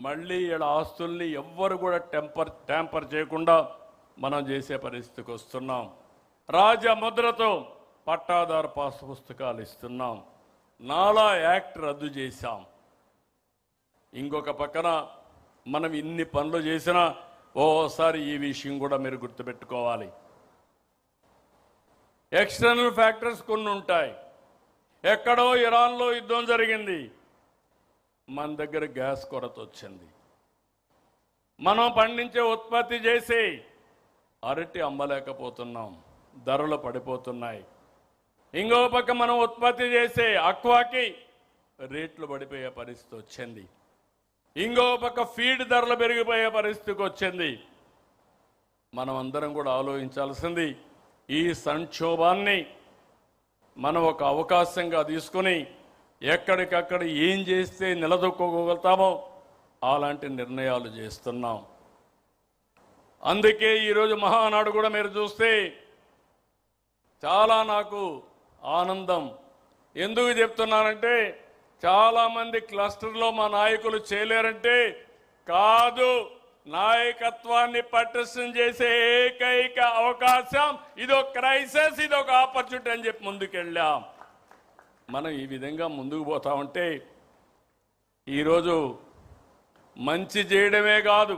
మళ్ళీ ఈడ ఆస్తుల్ని ఎవ్వరు కూడా ట్యాంపర్ చేయకుండా మనం చేసే పరిస్థితికి వస్తున్నాం. రాజముద్రతో పట్టాదారు పాస్ పుస్తకాలు ఇస్తున్నాం. నాలా యాక్ట్ రద్దు చేశాం. ఇంకొక పక్కన మనం ఇన్ని పనులు చేసినా ఓసారి ఈ విషయం కూడా మీరు గుర్తుపెట్టుకోవాలి. ఎక్స్టర్నల్ ఫ్యాక్టర్స్ కొన్ని ఉంటాయి. ఎక్కడో ఇరాన్లో యుద్ధం జరిగింది, మన దగ్గర గ్యాస్ కొరత వచ్చింది. మనం పండించే ఉత్పత్తి చేసి అరటి అమ్మలేకపోతున్నాం, ధరలు పడిపోతున్నాయి. ఇంకో పక్క మనం ఉత్పత్తి చేసే అక్వాకి రేట్లు పడిపోయే పరిస్థితి వచ్చింది. ఇంకో పక్క ఫీడ్ ధరలు పెరిగిపోయే పరిస్థితికి వచ్చింది. మనం అందరం కూడా ఆలోచించాల్సింది, ఈ సంక్షోభాన్ని మనం ఒక అవకాశంగా తీసుకుని ఎక్కడికక్కడ ఏం చేస్తే నిలదొక్కోగలుగుతామో అలాంటి నిర్ణయాలు చేస్తున్నాం. అందుకే ఈరోజు మహానాడు కూడా మీరు చూస్తే చాలా నాకు ఆనందం. ఎందుకు చెప్తున్నానంటే, చాలామంది క్లస్టర్లో మా నాయకులు చేయలేరంటే కాదు, నాయకత్వాన్ని పటిష్టం చేసే ఏకైక అవకాశం ఇదొక క్రైసిస్, ఇదొక ఆపర్చునిటీ అని చెప్పి ముందుకెళ్ళాం. మనం ఈ విధంగా ముందుకు పోతా ఉంటే ఈరోజు మంచి చేయడమే కాదు,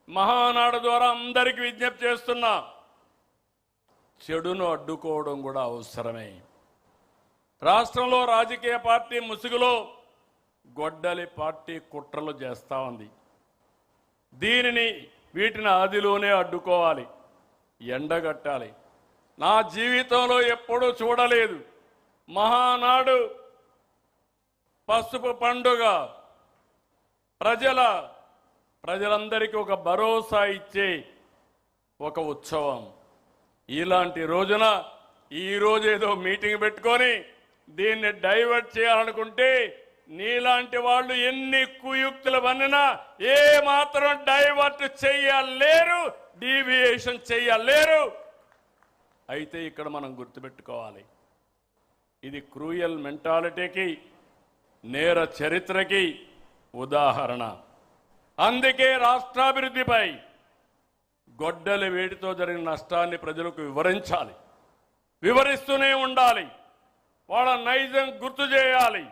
మహానాడు ద్వారా అందరికీ విజ్ఞప్తి చేస్తున్నా, చెడును అడ్డుకోవడం కూడా అవసరమే. రాష్ట్రంలో రాజకీయ పార్టీ ముసుగులో గొడ్డలి పార్టీ కుట్రలు చేస్తూ ఉంది. వీటిని ఆదిలోనే అడ్డుకోవాలి, ఎండగట్టాలి. నా జీవితంలో ఎప్పుడూ చూడలేదు మహానాడు పసుపు పండుగ ప్రజలందరికీ ఒక భరోసా ఇచ్చే ఒక ఉత్సవం. ఇలాంటి రోజున ఈరోజు ఏదో మీటింగ్ పెట్టుకొని దీన్ని డైవర్ట్ చేయాలనుకుంటే నీలాంటి వాళ్ళు ఎన్ని కుయుక్తులు పన్నినా ఏ మాత్రం డైవర్ట్ చెయ్యలేరు, డీవియేషన్ చెయ్యలేరు. అయితే ఇక్కడ మనం గుర్తుపెట్టుకోవాలి, ఇది క్రూయల్ మెంటాలిటీకి, నేర చరిత్రకి ఉదాహరణ. అందుకే రాష్ట్రాభివృద్ధిపై గొడ్డలి వేడితో జరిగిన నష్టాన్ని ప్రజలకు వివరించాలి, వివరిస్తూనే ఉండాలి, వాళ్ళ నైజం గుర్తు చేయాలి.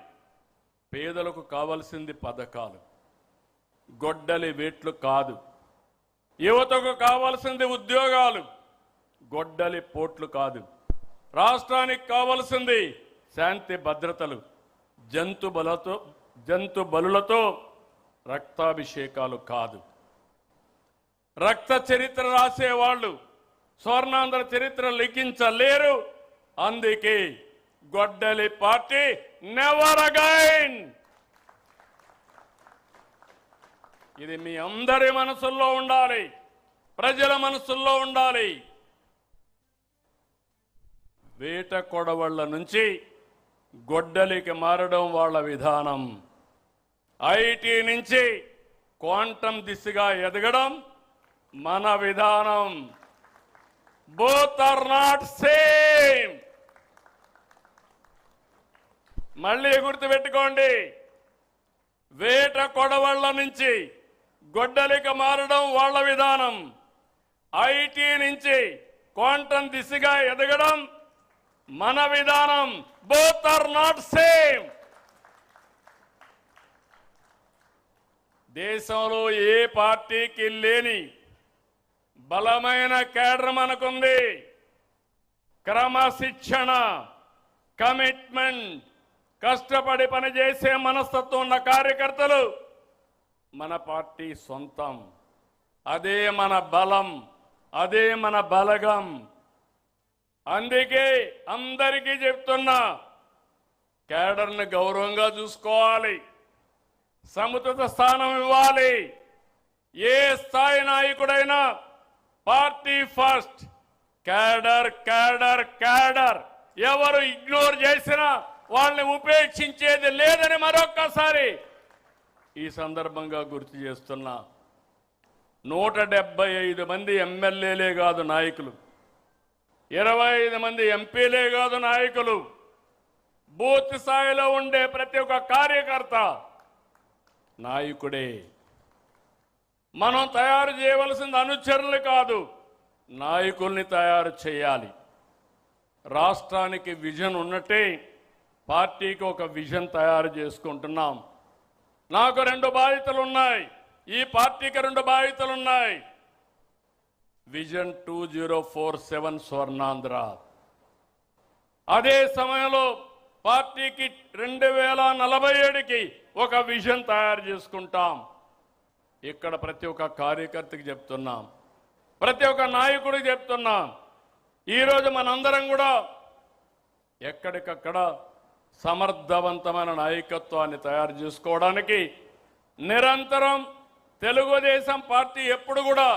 పేదలకు కావాల్సింది పథకాలు, గొడ్డలి వేట్లు కాదు. యువతకు కావాల్సింది ఉద్యోగాలు, గొడ్డలి పోట్లు కాదు. రాష్ట్రానికి కావాల్సింది శాంతి భద్రతలు, జంతు బలులతో రక్తాభిషేకాలు కాదు. రక్త చరిత్ర రాసేవాళ్ళు స్వర్ణాంధ్ర చరిత్ర లిఖించలేరు. అందుకే గొడ్డలి పార్టీ నెవర్ అగైన్. ఇది మీ అందరి మనసుల్లో ఉండాలి, ప్రజల మనసుల్లో ఉండాలి. వేట కొడవళ్ల నుంచి గొడ్డలికి మారడం వాళ్ళ విధానం. ఐటీ నుంచి క్వాంటం దిశగా ఎదగడం మన విధానం. Both are not same. మళ్ళీ గుర్తుపెట్టుకోండి, వేట కొడవళ్ల నుంచి గొడ్డలికి మారడం వాళ్ళ విధానం. ఐటీ నుంచి క్వాంటం దిశగా ఎదగడం మన విధానం. Both are not same. దేశంలో ఏ పార్టీకి లేని బలమైన కేడర్ మనకుంది. క్రమశిక్షణ, కమిట్మెంట్, కష్టపడి పనిచేసే మనస్తత్వం ఉన్న కార్యకర్తలు మన పార్టీ సొంతం. అదే మన బలం, అదే మన బలగం. అందుకే అందరికీ చెప్తున్నా, కేడర్ని గౌరవంగా చూసుకోవాలి, సముచిత స్థానం ఇవ్వాలి. ఏ స్థాయి నాయకుడైనా party first, cadre cadre cadre. ఎవరు ఇగ్నోర్ చేసినా వాళ్ళని ఉపేక్షించేది లేదని మరొక్కసారి ఈ సందర్భంగా గుర్తు చేస్తున్నా. 175 మంది ఎమ్మెల్యేలే కాదు నాయకులు, 25 మంది ఎంపీలే కాదు నాయకులు, బూత్ స్థాయిలో ఉండే ప్రతి ఒక్క కార్యకర్త నాయకుడే. మనం తయారు చేయవలసింది అనుచరులు కాదు, నాయకుల్ని తయారు చేయాలి. రాష్ట్రానికి విజన్ ఉన్నట్టే పార్టీకి ఒక విజన్ తయారు చేసుకుంటున్నాం. నాకు 2 బాధ్యతలు ఉన్నాయి, ఈ పార్టీకి 2 బాధ్యతలు ఉన్నాయి. విజన్ 2047 స్వర్ణాంధ్ర. అదే సమయంలో పార్టీకి 2047కి ఒక విజన్ తయారు చేసుకుంటాం. ఇక్కడ ప్రతి ఒక్క కార్యకర్తకి చెప్తున్నాం, ప్రతి ఒక్క నాయకుడికి చెప్తున్నాం. ఈరోజు మనందరం కూడా ఎక్కడికక్కడ సమర్థవంతమైన నాయకత్వాన్ని తయారు చేసుకోవడానికి నిరంతరం తెలుగుదేశం పార్టీ ఎప్పుడు కూడా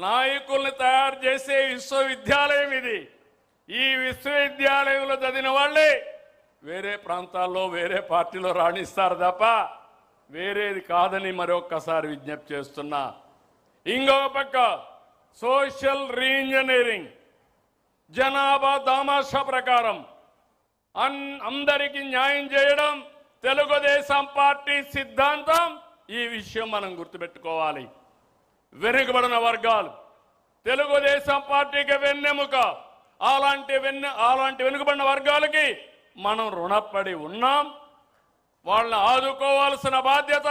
నాయకుల్ని తయారు చేసే విశ్వవిద్యాలయం ఇది. ఈ విశ్వవిద్యాలయంలో చదివిన వాళ్ళే వేరే ప్రాంతాల్లో వేరే పార్టీలో రాణిస్తారు తప్ప వేరేది కాదని మరొక్కసారి విజ్ఞప్తి చేస్తున్నా. ఇంకొక పక్క సోషల్ రీఇంజనీరింగ్, జనాభా దామాషా ప్రకారం అందరికీ న్యాయం చేయడం తెలుగుదేశం పార్టీ సిద్ధాంతం. ఈ విషయం మనం గుర్తుపెట్టుకోవాలి. వెనుకబడిన వర్గాలు తెలుగుదేశం పార్టీకి వెన్నెముక. అలాంటి వెనుకబడిన వర్గాలకి మనం రుణపడి ఉన్నాం. వాళ్ళని ఆదుకోవాల్సిన బాధ్యత,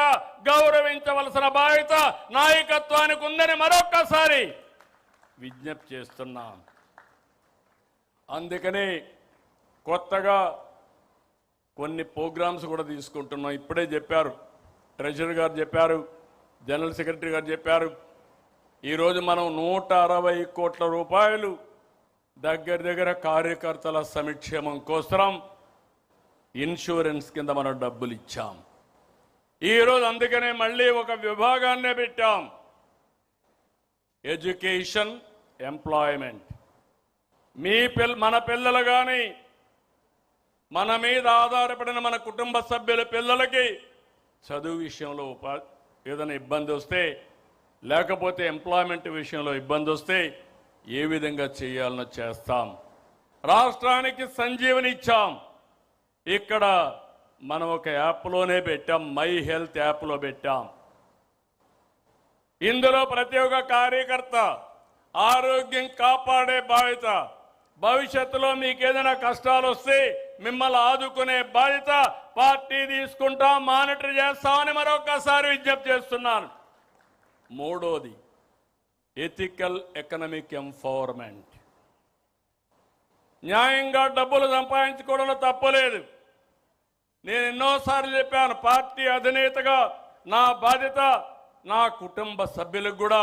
గౌరవించవలసిన బాధ్యత నాయకత్వానికి ఉందని మరొక్కసారి విజ్ఞప్తి చేస్తున్నాం. అందుకని కొత్తగా కొన్ని ప్రోగ్రామ్స్ కూడా తీసుకుంటున్నాం. ఇప్పుడే చెప్పారు, ట్రెజరర్ గారు చెప్పారు, జనరల్ సెక్రటరీ గారు చెప్పారు. ఈరోజు మనం 160 కోట్ల రూపాయలు దగ్గర కార్యకర్తల సంక్షేమం కోసం ఇన్సూరెన్స్ కింద మనం డబ్బులు ఇచ్చాం. ఈరోజు అందుకనే మళ్ళీ ఒక విభాగాన్నే పెట్టాం, ఎడ్యుకేషన్, ఎంప్లాయ్మెంట్. మన పిల్లలు కానీ మన మీద ఆధారపడిన మన కుటుంబ సభ్యుల పిల్లలకి చదువు విషయంలో ఏదైనా ఇబ్బంది వస్తే, లేకపోతే ఎంప్లాయ్మెంట్ విషయంలో ఇబ్బంది వస్తే ఏ విధంగా చేయాలనో చేస్తాం. రాష్ట్రానికి సంజీవని ఇచ్చాం. ఇక్కడ మనం ఒక యాప్లోనే పెట్టాం, మై హెల్త్ యాప్లో పెట్టాం. ఇందులో ప్రతి ఒక్క కార్యకర్త ఆరోగ్యం కాపాడే బాధ్యత, భవిష్యత్తులో మీకు ఏదైనా కష్టాలు వస్తే మిమ్మల్ని ఆదుకునే బాధ్యత పార్టీ తీసుకుంటాం, మానిటర్ చేస్తామని మరొకసారి విజ్ఞప్తి చేస్తున్నాను. మూడోది ఎథికల్ ఎకనామిక్ ఎంపవర్మెంట్. న్యాయంగా డబ్బులు సంపాదించుకోవడంలో తప్పలేదు. నేను ఎన్నోసార్లు చెప్పాను, పార్టీ అధినేతగా నా బాధ్యత నా కుటుంబ సభ్యులకు కూడా,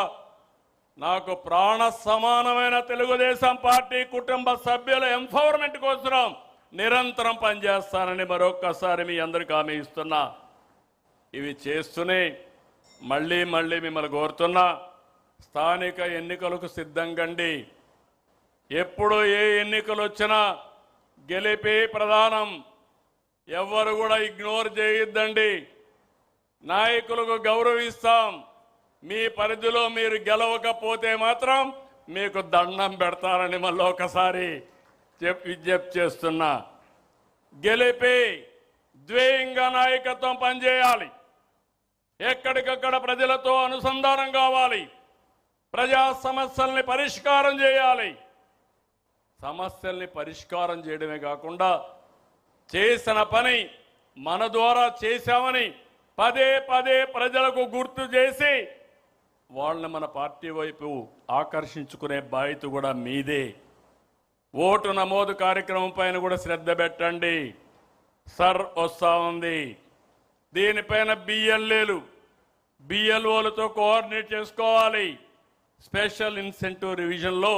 నాకు ప్రాణ సమానమైన తెలుగుదేశం పార్టీ కుటుంబ సభ్యుల ఎంపవర్మెంట్ కోసం నిరంతరం పనిచేస్తానని మరొక్కసారి మీ అందరికీ హామీ ఇస్తున్నా. ఇవి చేస్తూనే మళ్ళీ మిమ్మల్ని కోరుతున్నా, స్థానిక ఎన్నికలకు సిద్ధంగండి. ఎప్పుడు ఏ ఎన్నికలు వచ్చినా గెలిపే ప్రధానం. ఎవ్వరు కూడా ఇగ్నోర్ చేయొద్దండి. నాయకులకు గౌరవిస్తాం. మీ పరిధిలో మీరు గెలవకపోతే మాత్రం మీకు దండం పెడతారని మళ్ళీ ఒకసారి విజ్ఞప్తి చేస్తున్నా. గెలిపి ద్వేయంగా నాయకత్వం పనిచేయాలి. ఎక్కడికక్కడ ప్రజలతో అనుసంధానం కావాలి. ప్రజా సమస్యల్ని పరిష్కారం చేయాలి. సమస్యల్ని పరిష్కారం చేయడమే కాకుండా చేసిన పని మన ద్వారా చేశామని పదే ప్రజలకు గుర్తు చేసి వాళ్ళని మన పార్టీ వైపు ఆకర్షించుకునే బాధ్యత కూడా మీదే. ఓటు నమోదు కార్యక్రమం పైన కూడా శ్రద్ధ పెట్టండి. సర్ వస్తా ఉంది. దీనిపైన బిఎల్ఓలతో కోఆర్డినేట్ చేసుకోవాలి. స్పెషల్ ఇన్సెంటివ్ రివిజన్లో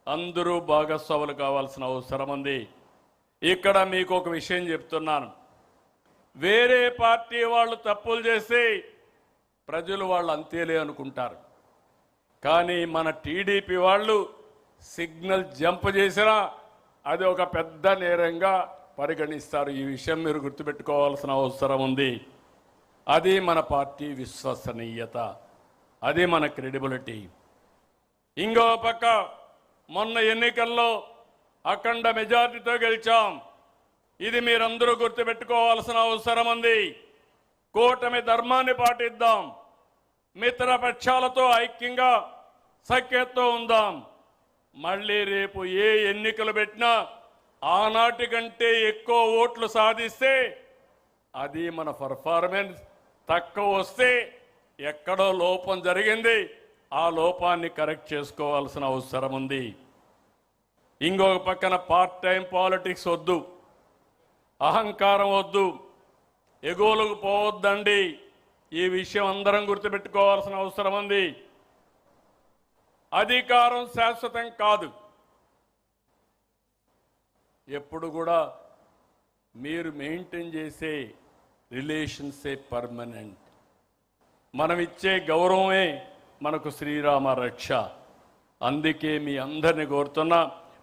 అందరూ భాగస్వాములు కావాల్సిన అవసరం ఉంది. ఇక్కడ మీకు ఒక విషయం చెప్తున్నాను. వేరే పార్టీ వాళ్ళు తప్పులు చేసి ప్రజలు వాళ్ళు అంతేలే అనుకుంటారు. కానీ మన టీడీపీ వాళ్ళు సిగ్నల్ జంప్ చేసినా అది ఒక పెద్ద నేరంగా పరిగణిస్తారు. ఈ విషయం మీరు గుర్తుపెట్టుకోవాల్సిన అవసరం ఉంది. అది మన పార్టీ విశ్వసనీయత, అది మన క్రెడిబిలిటీ. ఇంకో పక్క మొన్న ఎన్నికల్లో అఖండ మెజార్టీతో గెలిచాం. ఇది మీరందరూ గుర్తుపెట్టుకోవాల్సిన అవసరం ఉంది. కూటమి ధర్మాన్ని పాటిద్దాం. మిత్రపక్షాలతో ఐక్యంగా సఖ్యతతో ఉందాం. మళ్ళీ రేపు ఏ ఎన్నికలు పెట్టినా ఆనాటి కంటే ఎక్కువ ఓట్లు సాధిస్తే అది మన పర్ఫార్మెన్స్. తక్కువ వస్తే ఎక్కడో లోపం జరిగింది, ఆ లోపాన్ని కరెక్ట్ చేసుకోవాల్సిన అవసరం ఉంది. ఇంకొక పక్కన పార్ట్ టైం పాలిటిక్స్ వద్దు, అహంకారం వద్దు, ఎగోలకు పోవద్దండి. ఈ విషయం అందరం గుర్తుపెట్టుకోవాల్సిన అవసరం ఉంది. అధికారం శాశ్వతం కాదు. ఎప్పుడు కూడా మీరు మెయింటైన్ చేసే రిలేషన్సే పర్మనెంట్. మనం ఇచ్చే గౌరవమే మనకు శ్రీరామ రక్ష. అందుకే మీ అందరిని కోరుతున్నా,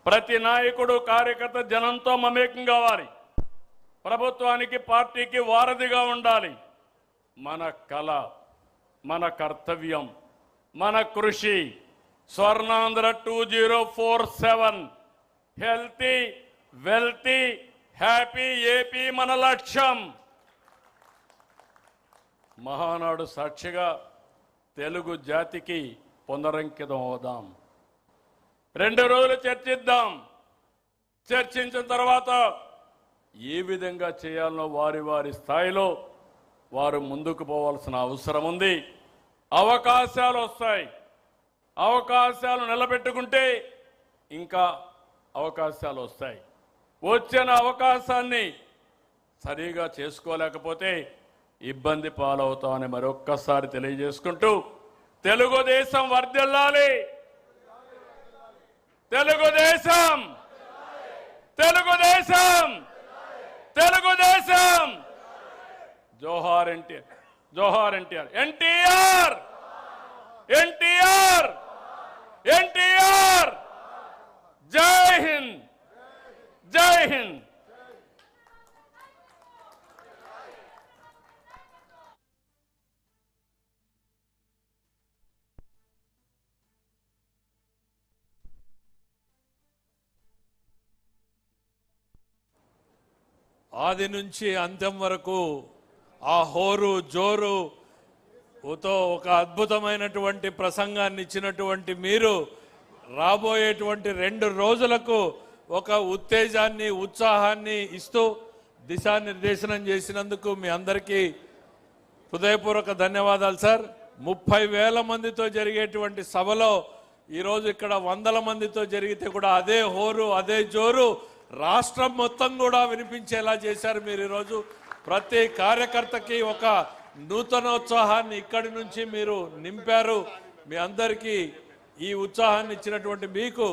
ప్రతి నాయకుడు కార్యకర్త జనంతో మమేకం కావాలి. ప్రభుత్వానికి పార్టీకి వారధిగా ఉండాలి. మన కళ, మన కర్తవ్యం, మన కృషి Swarnandhra 2047 healthy wealthy happy AP మన లక్ష్యం. మహానాడు సాక్షిగా తెలుగు జాతికి పునరంకితం అవుదాం. 2 రోజులు చర్చిద్దాం. చర్చించిన తర్వాత ఏ విధంగా చేయాలనో వారి వారి స్థాయిలో వారు ముందుకు పోవాల్సిన అవసరం ఉంది. అవకాశాలు వస్తాయి. అవకాశాలు నిలబెట్టుకుంటే ఇంకా అవకాశాలు వస్తాయి. వచ్చిన అవకాశాన్ని సరిగా చేసుకోలేకపోతే ఇబ్బంది పాలవుతామని మరొక్కసారి తెలియజేసుకుంటూ, తెలుగుదేశం వర్ధిల్లాలి. తెలుగుదేశం, తెలుగుదేశం, తెలుగుదేశం. జోహార్ ఎన్టీఆర్, జోహార్ ఎన్టీఆర్, ఎన్టీఆర్, ఎన్టీఆర్, ఎన్టీఆర్. జై హింద్, జై హింద్. ఆది నుంచి అంత్యం వరకు ఆ హోరు జోరు తో ఒక అద్భుతమైనటువంటి ప్రసంగాన్ని ఇచ్చినటువంటి మీరు రాబోయేటువంటి 2 రోజులకు ఒక ఉత్తేజాన్ని, ఉత్సాహాన్ని ఇస్తూ దిశానిర్దేశనం చేసినందుకు మీ అందరికీ హృదయపూర్వక ధన్యవాదాలు సార్. 30,000 మందితో జరిగేటువంటి సభలో ఈరోజు ఇక్కడ 100 మందితో జరిగితే కూడా అదే హోరు, అదే జోరు రాష్ట్రం మొత్తం కూడా వినిపించేలా చేశారు మీరు. ఈరోజు ప్రతి కార్యకర్తకి ఒక నూతనోత్సాహాన్ని ఇక్కడి నుంచి మీరు నింపారు. మీ అందరికీ ఈ ఉత్సాహాన్ని ఇచ్చినటువంటి మీకు